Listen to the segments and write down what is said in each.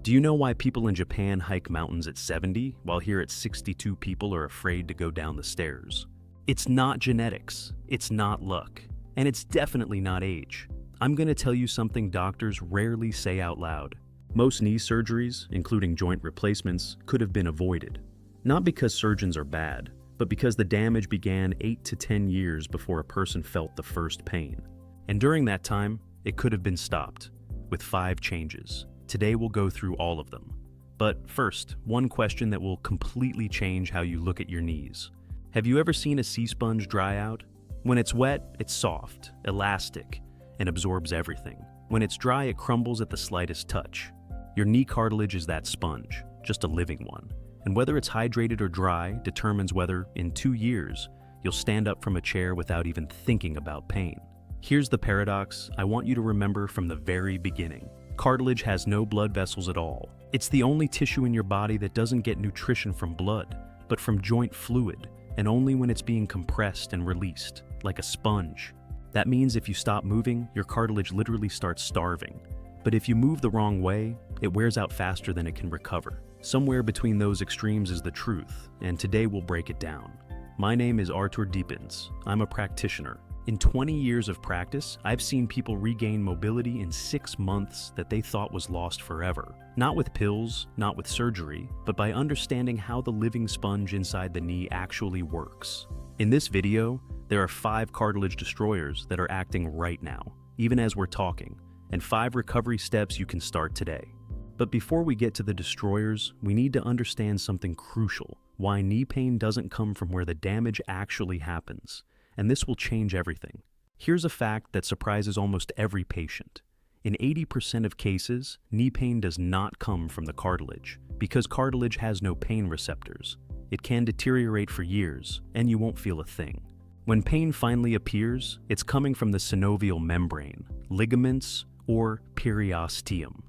Do you know why people in Japan hike mountains at 70, while here at 62 people are afraid to go down the stairs? It's not genetics, it's not luck, and it's definitely not age. I'm going to tell you something doctors rarely say out loud. Most knee surgeries, including joint replacements, could have been avoided. Not because surgeons are bad, but because the damage began 8 to 10 years before a person felt the first pain. And during that time, it could have been stopped, with 5 changes. Today we'll go through all of them. But first, one question that will completely change how you look at your knees. Have you ever seen a sea sponge dry out? When it's wet, it's soft, elastic, and absorbs everything. When it's dry, it crumbles at the slightest touch. Your knee cartilage is that sponge, just a living one. And whether it's hydrated or dry determines whether, in 2 years, you'll stand up from a chair without even thinking about pain. Here's the paradox I want you to remember from the very beginning. Cartilage has no blood vessels at all. It's the only tissue in your body that doesn't get nutrition from blood, but from joint fluid, and only when it's being compressed and released, like a sponge. That means if you stop moving, your cartilage literally starts starving. But if you move the wrong way, it wears out faster than it can recover. Somewhere between those extremes is the truth, and today we'll break it down. My name is Dr.Deepins. I'm a practitioner. In 20 years of practice, I've seen people regain mobility in 6 months that they thought was lost forever. Not with pills, not with surgery, but by understanding how the living sponge inside the knee actually works. In this video, there are 5 cartilage destroyers that are acting right now, even as we're talking, and 5 recovery steps you can start today. But before we get to the destroyers, we need to understand something crucial: why knee pain doesn't come from where the damage actually happens. And this will change everything. Here's a fact that surprises almost every patient. In 80% of cases, knee pain does not come from the cartilage, because cartilage has no pain receptors. It can deteriorate for years, and you won't feel a thing. When pain finally appears, it's coming from the synovial membrane, ligaments, or periosteum.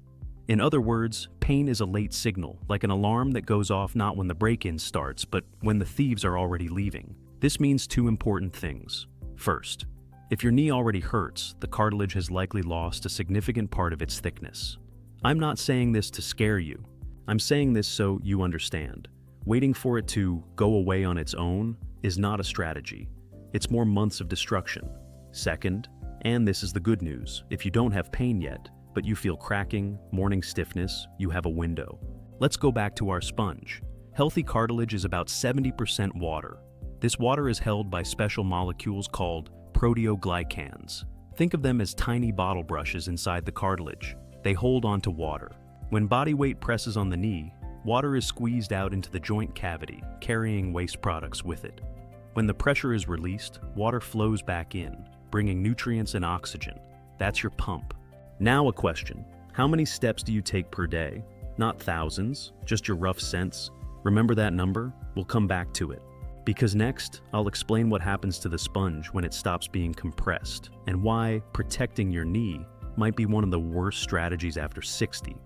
In other words, pain is a late signal, like an alarm that goes off not when the break-in starts, but when the thieves are already leaving. This means 2 important things. First, if your knee already hurts, the cartilage has likely lost a significant part of its thickness. I'm not saying this to scare you. I'm saying this so you understand. Waiting for it to go away on its own is not a strategy. It's more months of destruction. Second, and this is the good news, if you don't have pain yet, but you feel cracking, morning stiffness, you have a window. Let's go back to our sponge. Healthy cartilage is about 70% water. This water is held by special molecules called proteoglycans. Think of them as tiny bottle brushes inside the cartilage. They hold onto water. When body weight presses on the knee, water is squeezed out into the joint cavity, carrying waste products with it. When the pressure is released, water flows back in, bringing nutrients and oxygen. That's your pump. Now a question. How many steps do you take per day? Not thousands, just your rough sense. Remember that number? We'll come back to it. Because next, I'll explain what happens to the sponge when it stops being compressed, and why protecting your knee might be one of the worst strategies after 60.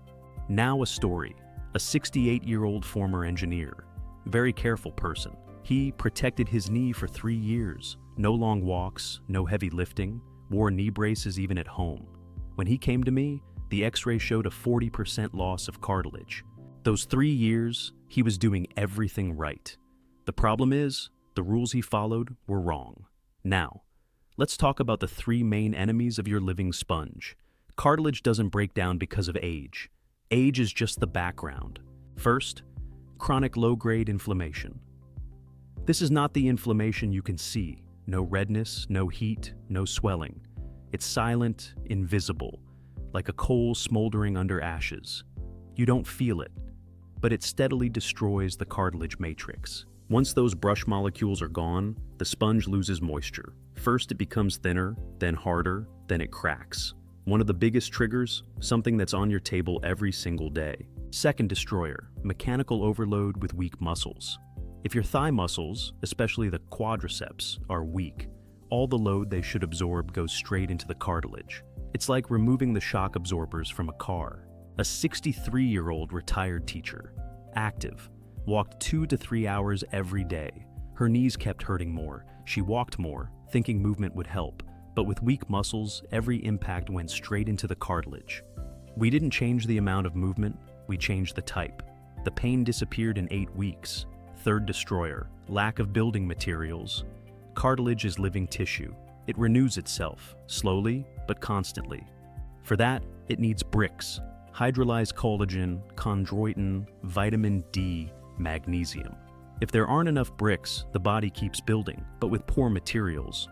Now a story. A 68-year-old former engineer. Very careful person. He protected his knee for 3 years. No long walks, no heavy lifting, wore knee braces even at home. When he came to me, the x-ray showed a 40% loss of cartilage. Those 3 years, he was doing everything right. The problem is, the rules he followed were wrong. Now, let's talk about the 3 main enemies of your living sponge. Cartilage doesn't break down because of age. Age is just the background. First, chronic low-grade inflammation. This is not the inflammation you can see. No redness, no heat, no swelling. It's silent, invisible, like a coal smoldering under ashes. You don't feel it, but it steadily destroys the cartilage matrix. Once those brush molecules are gone, the sponge loses moisture. First it becomes thinner, then harder, then it cracks. One of the biggest triggers, something that's on your table every single day. Second destroyer, mechanical overload with weak muscles. If your thigh muscles, especially the quadriceps, are weak, all the load they should absorb goes straight into the cartilage. It's like removing the shock absorbers from a car. A 63-year-old retired teacher, active, walked 2 to 3 hours every day. Her knees kept hurting more. She walked more, thinking movement would help. But with weak muscles, every impact went straight into the cartilage. We didn't change the amount of movement, we changed the type. The pain disappeared in 8 weeks. Third destroyer, lack of building materials. Cartilage is living tissue. It renews itself, slowly but constantly. For that, it needs bricks, hydrolyzed collagen, chondroitin, vitamin D, magnesium. If there aren't enough bricks, the body keeps building, but with poor materials.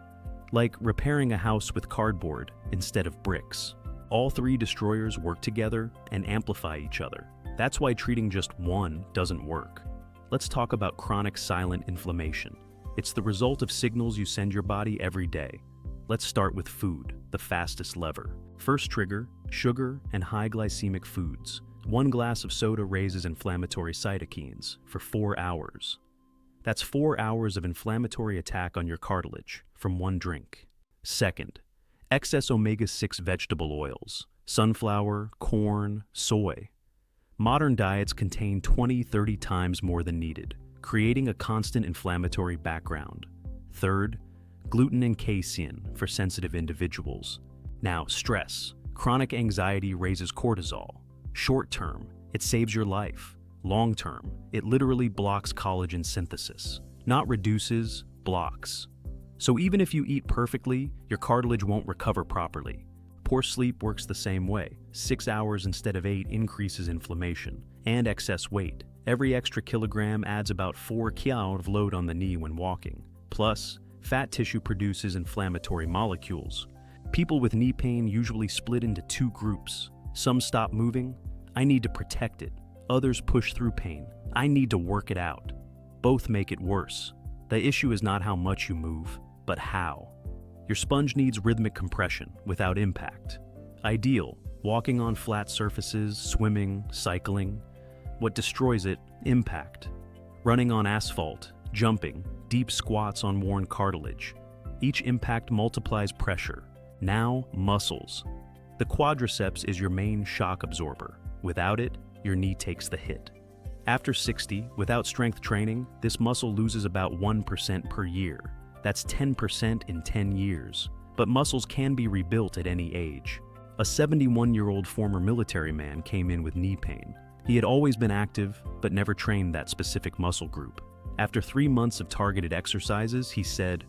Like repairing a house with cardboard instead of bricks. All 3 destroyers work together and amplify each other. That's why treating just one doesn't work. Let's talk about chronic silent inflammation. It's the result of signals you send your body every day. Let's start with food, the fastest lever. First trigger, sugar and high glycemic foods. 1 glass of soda raises inflammatory cytokines for 4 hours. That's 4 hours of inflammatory attack on your cartilage from 1 drink. Second, excess omega-6 vegetable oils, sunflower, corn, soy. Modern diets contain 20-30 times more than needed, creating a constant inflammatory background. Third, gluten and casein for sensitive individuals. Now, stress. Chronic anxiety raises cortisol. Short term, it saves your life. Long term, it literally blocks collagen synthesis. Not reduces, blocks. So even if you eat perfectly, your cartilage won't recover properly. Poor sleep works the same way. 6 hours instead of 8 increases inflammation. And excess weight. Every extra kilogram adds about 4 kg of load on the knee when walking. Plus, fat tissue produces inflammatory molecules. People with knee pain usually split into 2 groups. Some stop moving. I need to protect it. Others push through pain. I need to work it out. Both make it worse. The issue is not how much you move, but how. Your sponge needs rhythmic compression without impact. Ideal, walking on flat surfaces, swimming, cycling. What destroys it? Impact. Running on asphalt, jumping, deep squats on worn cartilage. Each impact multiplies pressure. Now, muscles. The quadriceps is your main shock absorber. Without it, your knee takes the hit. After 60, without strength training, this muscle loses about 1% per year. That's 10% in 10 years. But muscles can be rebuilt at any age. A 71-year-old former military man came in with knee pain. He had always been active, but never trained that specific muscle group. After 3 months of targeted exercises, he said,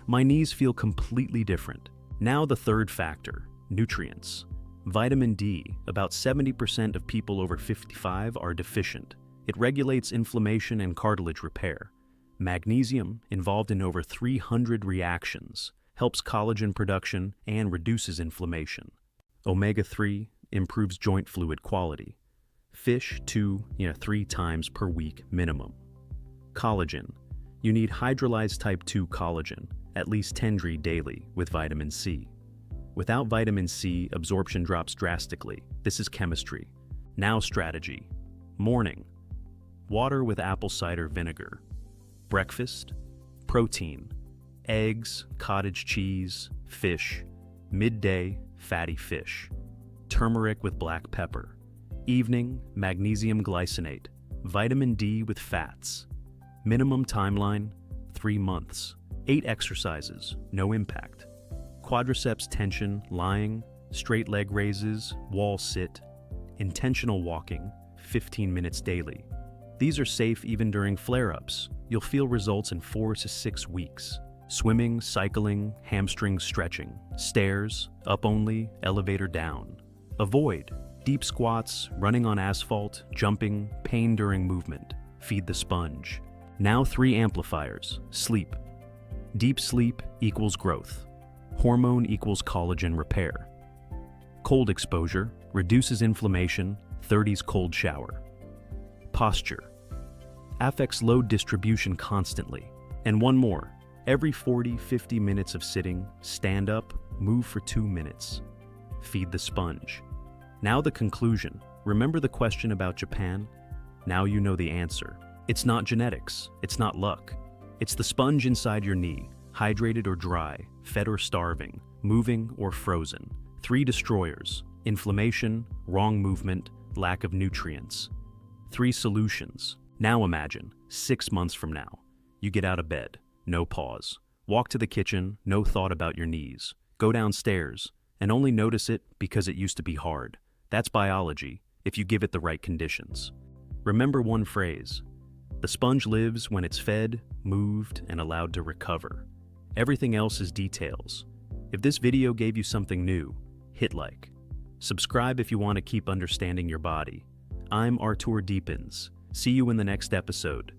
"My knees feel completely different." Now the third factor, nutrients. Vitamin D, about 70% of people over 55 are deficient. It regulates inflammation and cartilage repair. Magnesium, involved in over 300 reactions, helps collagen production and reduces inflammation. Omega-3 improves joint fluid quality. Fish 2-3 times per week minimum. Collagen. You need hydrolyzed type 2 collagen, at least 10 daily with vitamin C. Without vitamin C, absorption drops drastically. This is chemistry. Now strategy. Morning. Water with apple cider vinegar. Breakfast. Protein. Eggs, cottage cheese, fish. Midday, fatty fish. Turmeric with black pepper. Evening, magnesium glycinate. Vitamin D with fats. Minimum timeline, 3 months. 8 exercises, no impact. Quadriceps tension, lying, straight leg raises, wall sit. Intentional walking, 15 minutes daily. These are safe even during flare-ups. You'll feel results in 4 to 6 weeks. Swimming, cycling, hamstring stretching. Stairs, up only, elevator down. Avoid deep squats, running on asphalt, jumping, pain during movement. Feed the sponge. Now 3 amplifiers. Sleep. Deep sleep equals growth. Hormone equals collagen repair. Cold exposure reduces inflammation, 30s cold shower. Posture affects load distribution constantly. And one more, every 40-50 minutes of sitting, stand up, move for 2 minutes. Feed the sponge. Now the conclusion. Remember the question about Japan? Now you know the answer. It's not genetics, it's not luck. It's the sponge inside your knee, hydrated or dry, fed or starving, moving or frozen. 3 destroyers: inflammation, wrong movement, lack of nutrients. 3 solutions. Now imagine, 6 months from now, you get out of bed, no pause. Walk to the kitchen, no thought about your knees. Go downstairs, and only notice it because it used to be hard. That's biology. if you give it the right conditions. Remember one phrase: the sponge lives when it's fed, moved, and allowed to recover. Everything else is details. If this video gave you something new, hit like. Subscribe if you want to keep understanding your body. I'm Dr. Deepins. See you in the next episode.